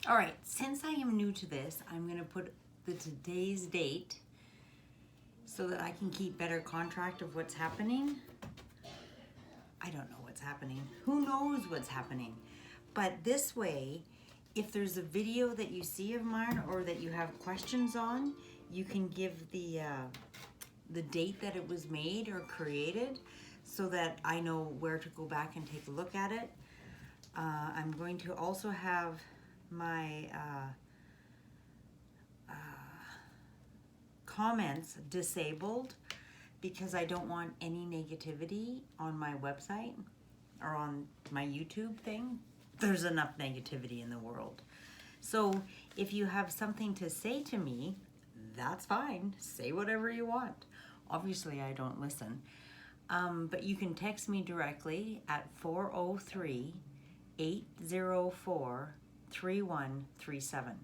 All right, since I am new to this, I'm going to put the today's date so that I can keep better contract of what's happening. I don't know what's happening. Who knows what's happening? But this way, if there's a video that you see of mine or that you have questions on, you can give the date that it was made or created so that I know where to go back and take a look at it. I'm going to also have my comments disabled because I don't want any negativity on my website or on my YouTube thing. There's enough negativity in the world. So if you have something to say to me, that's fine. Say whatever you want. Obviously, I don't listen. But you can text me directly at 403-804-3137.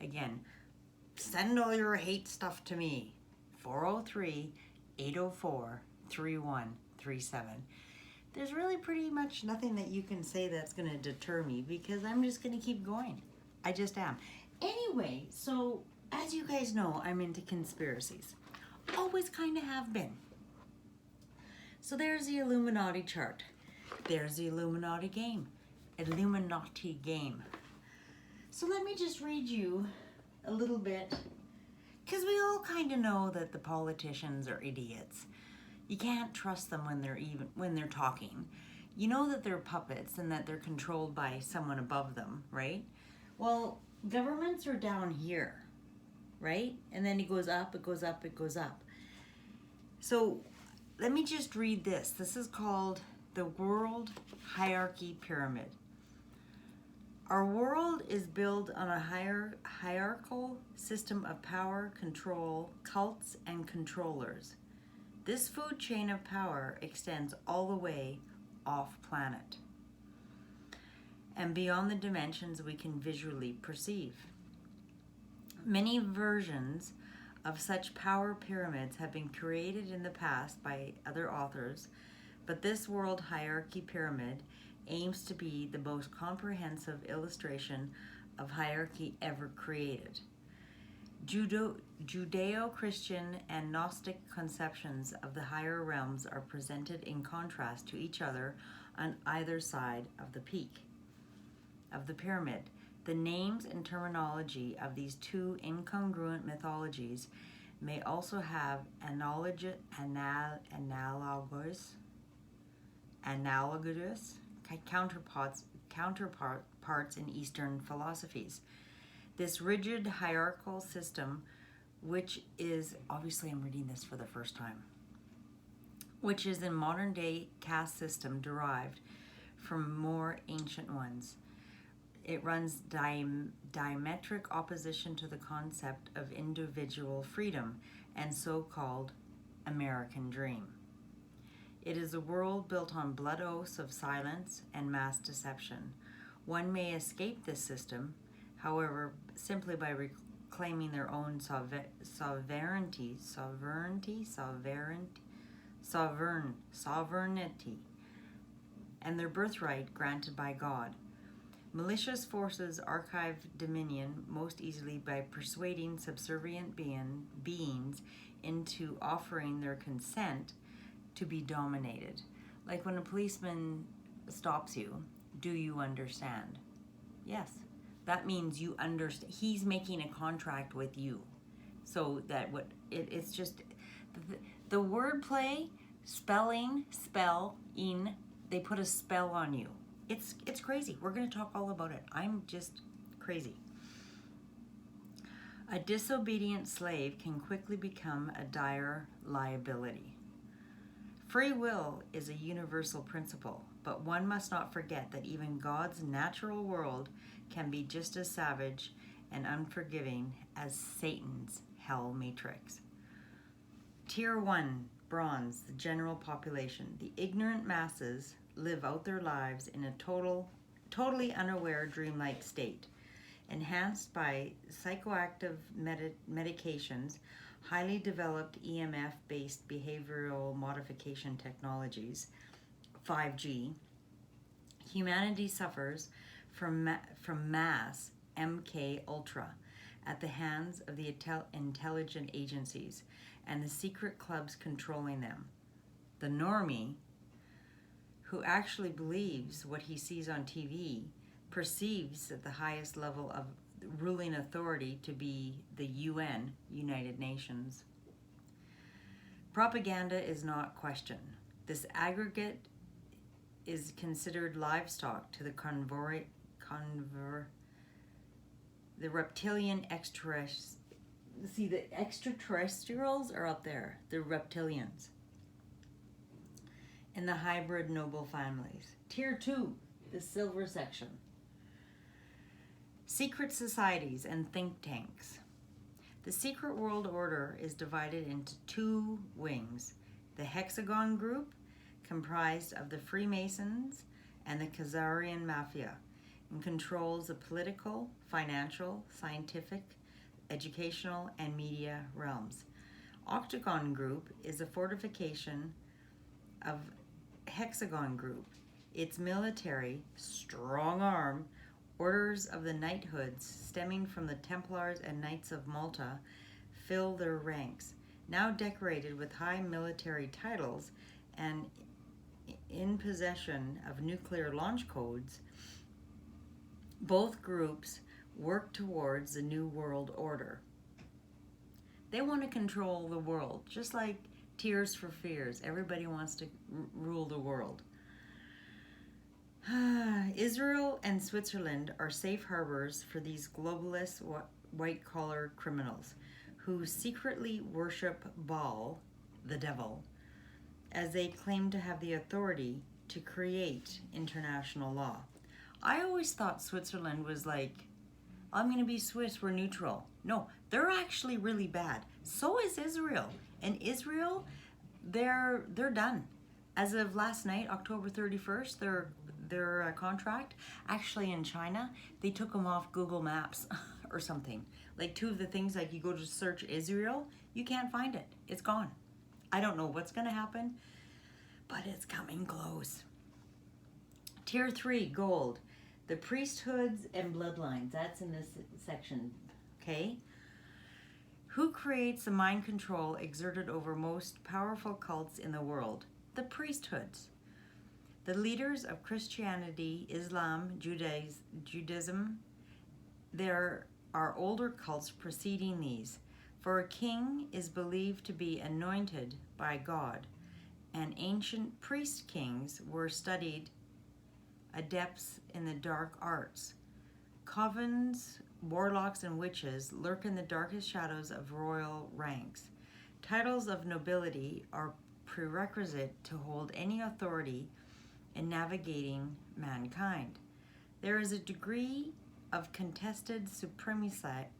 Again, send all your hate stuff to me. 403-804-3137. There's really pretty much nothing that you can say that's going to deter me because I'm just going to keep going. I just am. Anyway, so as you guys know, I'm into conspiracies. Always kind of have been. So there's the Illuminati chart. There's the Illuminati game. Illuminati game. So let me just read you a little bit, because we all kind of know that the politicians are idiots. You can't trust them when they're talking. You know that they're puppets and that they're controlled by someone above them, right? Well, governments are down here, right? And then it goes up, it goes up, it goes up. So let me just read this. This is called the World Hierarchy Pyramid. Our world is built on a hierarchical system of power, control, cults, and controllers. This food chain of power extends all the way off planet and beyond the dimensions we can visually perceive. Many versions of such power pyramids have been created in the past by other authors, but this world hierarchy pyramid aims to be the most comprehensive illustration of hierarchy ever created. Judeo-Christian and Gnostic conceptions of the higher realms are presented in contrast to each other on either side of the peak of the pyramid. The names and terminology of these two incongruent mythologies may also have analogous counterparts in Eastern philosophies. This rigid hierarchical system, which is, obviously I'm reading this for the first time, which is in modern day caste system derived from more ancient ones. It runs diametric opposition to the concept of individual freedom and so-called American dream. It is a world built on blood oaths of silence and mass deception. One may escape this system, however, simply by reclaiming their own sovereignty, and their birthright granted by God. Malicious forces archive dominion most easily by persuading subservient beings into offering their consent to be dominated. Like when a policeman stops you, do you understand? Yes. That means you understand. He's making a contract with you. So that it's just the wordplay, spelling, they put a spell on you. It's crazy. We're going to talk all about it. I'm just crazy. A disobedient slave can quickly become a dire liability. Free will is a universal principle, but one must not forget that even God's natural world can be just as savage and unforgiving as Satan's hell matrix. Tier 1, bronze, the general population. The ignorant masses live out their lives in a totally unaware dreamlike state, enhanced by psychoactive medications, highly developed EMF-based behavioral modification technologies, 5G. Humanity suffers from mass MK Ultra at the hands of the intelligence agencies and the secret clubs controlling them. The normie, who actually believes what he sees on TV, perceives at the highest level of ruling authority to be the UN, United Nations. Propaganda is not questioned. This aggregate is considered livestock to the the reptilian extraterrestrials. See, the extraterrestrials are up there, the reptilians, and the hybrid noble families. Tier 2, the silver section. Secret societies and think tanks. The secret world order is divided into two wings. The Hexagon Group, comprised of the Freemasons and the Khazarian Mafia, and controls the political, financial, scientific, educational, and media realms. Octagon Group is a fortification of Hexagon Group. Its military, strong arm, orders of the knighthoods stemming from the Templars and Knights of Malta fill their ranks, now decorated with high military titles and in possession of nuclear launch codes. Both groups work towards the New World Order. They want to control the world, just like Tears for Fears. Everybody wants to rule the world. Israel and Switzerland are safe harbors for these globalist white-collar criminals who secretly worship Baal, the devil, as they claim to have the authority to create international law. I always thought Switzerland was like, I'm going to be Swiss, we're neutral. No, they're actually really bad. So is Israel. And Israel, they're done. As of last night, October 31st, their contract, actually in China, they took them off Google Maps or something. Like two of the things, like you go to search Israel, you can't find it. It's gone. I don't know what's going to happen, but it's coming close. Tier 3, gold. The priesthoods and bloodlines. That's in this section, okay? Who creates the mind control exerted over most powerful cults in the world? The priesthoods. The leaders of Christianity, Islam, Judaism. There are older cults preceding these. For a king is believed to be anointed by God, and ancient priest kings were studied adepts in the dark arts. Covens, warlocks, and witches lurk in the darkest shadows of royal ranks. Titles of nobility are prerequisite to hold any authority in navigating mankind. There is a degree of contested supremacy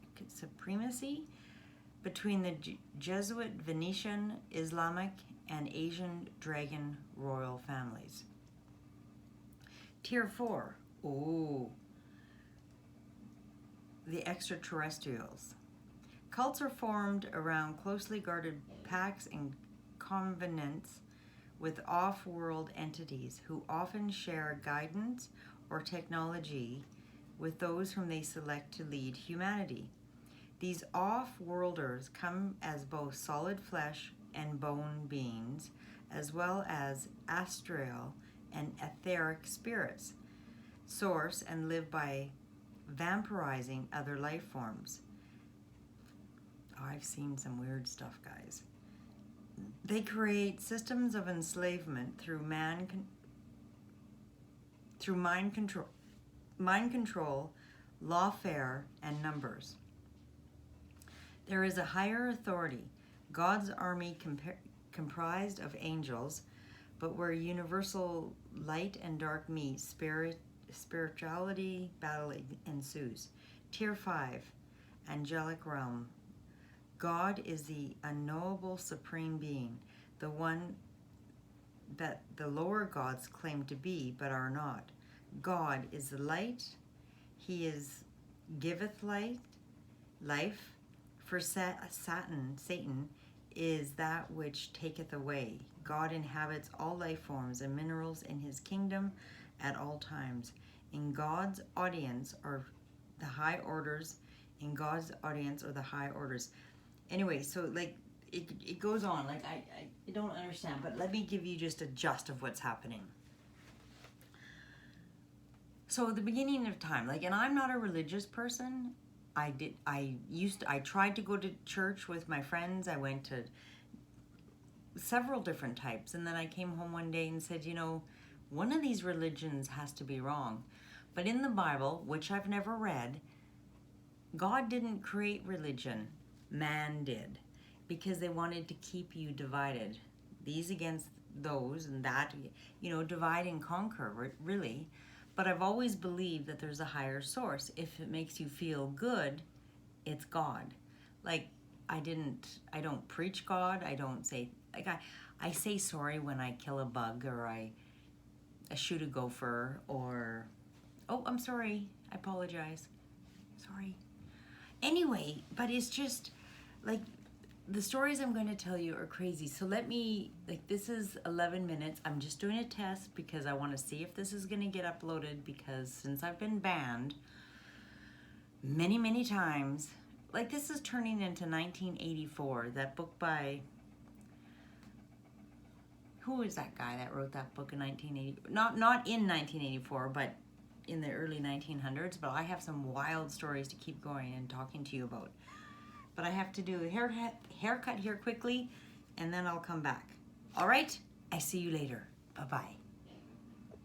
between the Jesuit, Venetian, Islamic, and Asian dragon royal families. Tier 4, the extraterrestrials. Cults are formed around closely guarded pacts and covenants with off-world entities who often share guidance or technology with those whom they select to lead humanity. These off-worlders come as both solid flesh and bone beings, as well as astral and etheric spirits, source and live by vampirizing other life forms. Oh, I've seen some weird stuff, guys. They create systems of enslavement through mind control, lawfare, and numbers. There is a higher authority, God's army comprised of angels, but where universal light and dark meet, spirituality battle ensues. Tier 5, angelic realm. God is the unknowable supreme being, the one that the lower gods claim to be but are not. God is the light. He giveth life. For Satan is that which taketh away. God inhabits all life forms and minerals in his kingdom at all times. In God's audience are the high orders in God's audience or the high orders. Anyway, so like it goes on. Like I don't understand, but let me give you just a gist of what's happening. So the beginning of time, like, and I'm not a religious person. I tried to go to church with my friends. I went to several different types, and then I came home one day and said, you know, one of these religions has to be wrong. But in the Bible, which I've never read, God didn't create religion, man did, because they wanted to keep you divided. These against those and that, you know, divide and conquer, really. But I've always believed that there's a higher source. If it makes you feel good, it's God. Like, I don't preach God. I don't say, like, I say sorry when I kill a bug or I shoot a gopher or, oh, I'm sorry, I apologize. Sorry. Anyway, but it's just, like, the stories I'm going to tell you are crazy. So let me, like, this is 11 minutes. I'm just doing a test because I want to see if this is going to get uploaded, because since I've been banned many, many times, like, this is turning into 1984, that book by, who is that guy that wrote that book in 1980? Not in 1984, but in the early 1900s. But I have some wild stories to keep going and talking to you about. But I have to do a haircut here quickly, and then I'll come back. All right? I see you later. Bye-bye.